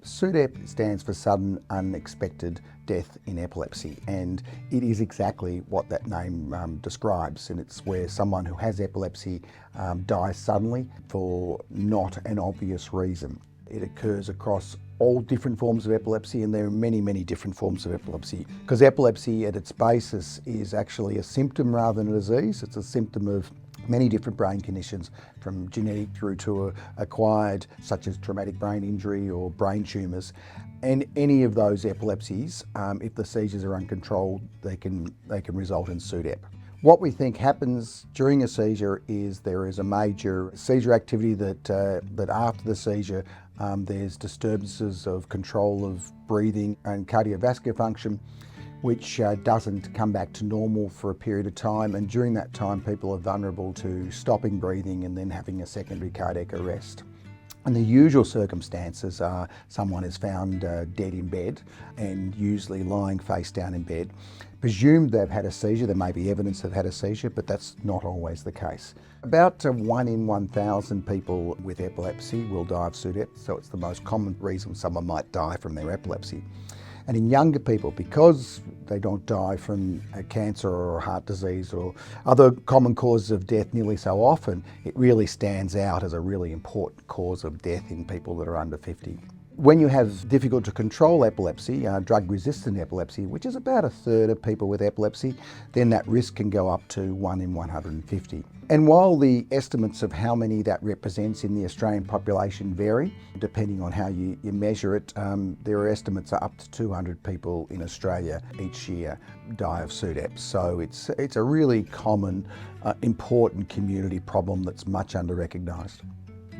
SUDEP stands for sudden unexpected death in epilepsy, and it is exactly what that name describes, and it's where someone who has epilepsy dies suddenly for not an obvious reason. It occurs across all different forms of epilepsy, and there are many, many different forms of epilepsy, because epilepsy at its basis is actually a symptom rather than a disease. It's a symptom of many different brain conditions, from genetic through to acquired, such as traumatic brain injury or brain tumours. And any of those epilepsies, if the seizures are uncontrolled, they can result in SUDEP. What we think happens during a seizure is there is a major seizure activity that after the seizure there's disturbances of control of breathing and cardiovascular function, which doesn't come back to normal for a period of time, and during that time people are vulnerable to stopping breathing and then having a secondary cardiac arrest. And the usual circumstances are someone is found dead in bed, and usually lying face down in bed. Presumed they've had a seizure. There may be evidence they've had a seizure, but that's not always the case. About 1 in 1,000 people with epilepsy will die of SUDEP, so it's the most common reason someone might die from their epilepsy. And in younger people, because they don't die from a cancer or a heart disease or other common causes of death nearly so often, it really stands out as a really important cause of death in people that are under 50. When you have difficult to control epilepsy, drug-resistant epilepsy, which is about 1/3 of people with epilepsy, then that risk can go up to 1 in 150. And while the estimates of how many that represents in the Australian population vary, depending on how you measure it, there are estimates of up to 200 people in Australia each year die of SUDEP. So it's a really common, important community problem that's much under-recognised.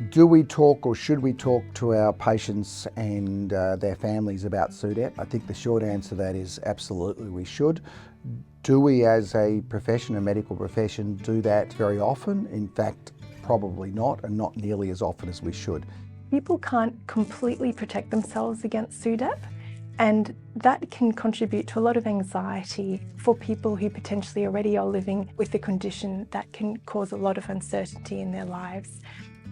Do we talk, or should we talk to our patients and their families about SUDEP? I think the short answer to that is absolutely we should. Do we as a profession, a medical profession, do that very often? In fact, probably not, and not nearly as often as we should. People can't completely protect themselves against SUDEP, and that can contribute to a lot of anxiety for people who potentially already are living with the condition. That can cause a lot of uncertainty in their lives.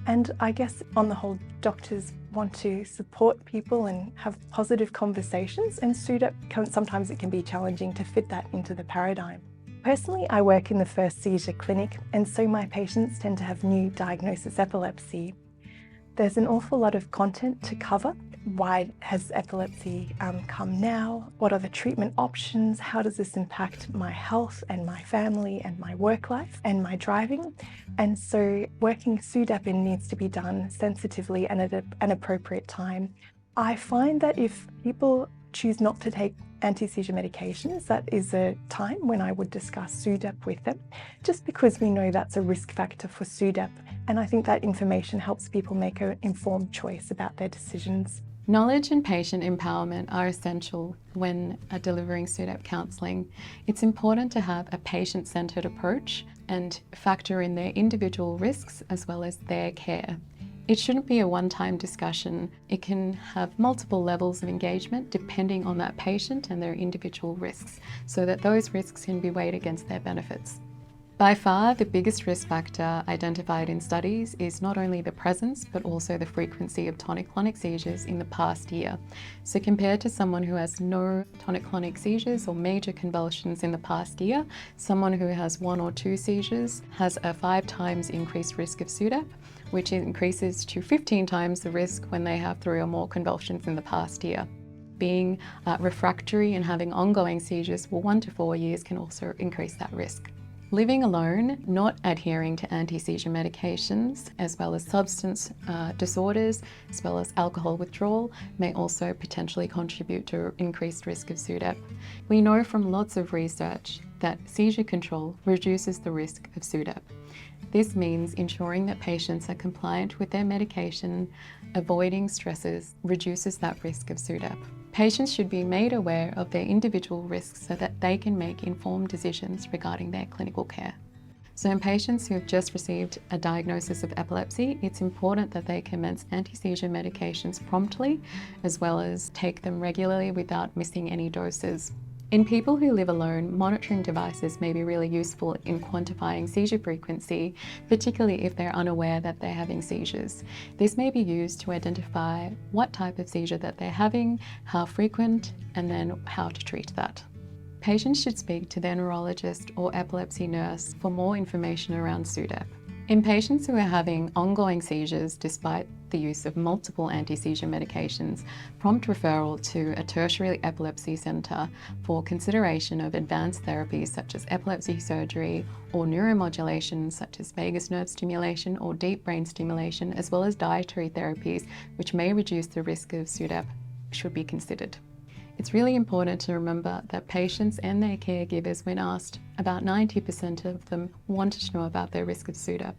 And I guess on the whole, doctors want to support people and have positive conversations, and SUDEP, sometimes it can be challenging to fit that into the paradigm. Personally, I work in the first seizure clinic, and so my patients tend to have new diagnosis epilepsy. There's an awful lot of content to cover. Why has epilepsy come now? What are the treatment options? How does this impact my health and my family and my work life and my driving? And so working SUDEP in needs to be done sensitively and at an appropriate time. I find that if people choose not to take anti-seizure medications, that is a time when I would discuss SUDEP with them, just because we know that's a risk factor for SUDEP. And I think that information helps people make an informed choice about their decisions. Knowledge and patient empowerment are essential when delivering SUDEP counselling. It's important to have a patient-centred approach and factor in their individual risks as well as their care. It shouldn't be a one-time discussion. It can have multiple levels of engagement depending on that patient and their individual risks, so that those risks can be weighed against their benefits. By far, the biggest risk factor identified in studies is not only the presence, but also the frequency of tonic-clonic seizures in the past year. So compared to someone who has no tonic-clonic seizures or major convulsions in the past year, someone who has 1 or 2 seizures has a 5 times increased risk of SUDEP, which increases to 15 times the risk when they have 3 or more convulsions in the past year. Being refractory and having ongoing seizures for 1 to 4 years can also increase that risk. Living alone, not adhering to anti-seizure medications, as well as substance disorders, as well as alcohol withdrawal, may also potentially contribute to increased risk of SUDEP. We know from lots of research that seizure control reduces the risk of SUDEP. This means ensuring that patients are compliant with their medication, avoiding stresses reduces that risk of SUDEP. Patients should be made aware of their individual risks so that they can make informed decisions regarding their clinical care. So in patients who have just received a diagnosis of epilepsy, it's important that they commence anti-seizure medications promptly, as well as take them regularly without missing any doses. In people who live alone, monitoring devices may be really useful in quantifying seizure frequency, particularly if they're unaware that they're having seizures. This may be used to identify what type of seizure that they're having, how frequent, and then how to treat that. Patients should speak to their neurologist or epilepsy nurse for more information around SUDEP. In patients who are having ongoing seizures despite the use of multiple anti-seizure medications, prompt referral to a tertiary epilepsy centre for consideration of advanced therapies such as epilepsy surgery or neuromodulation such as vagus nerve stimulation or deep brain stimulation, as well as dietary therapies which may reduce the risk of SUDEP, should be considered. It's really important to remember that patients and their caregivers, when asked, about 90% of them wanted to know about their risk of SUDEP,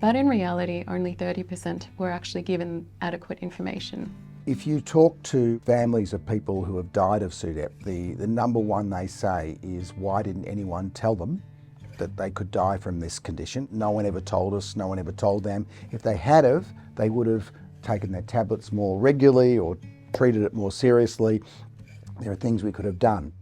but in reality only 30% were actually given adequate information. If you talk to families of people who have died of SUDEP, the number one they say is, why didn't anyone tell them that they could die from this condition? No one ever told us, no one ever told them. If they had have, they would have taken their tablets more regularly or treated it more seriously. There are things we could have done.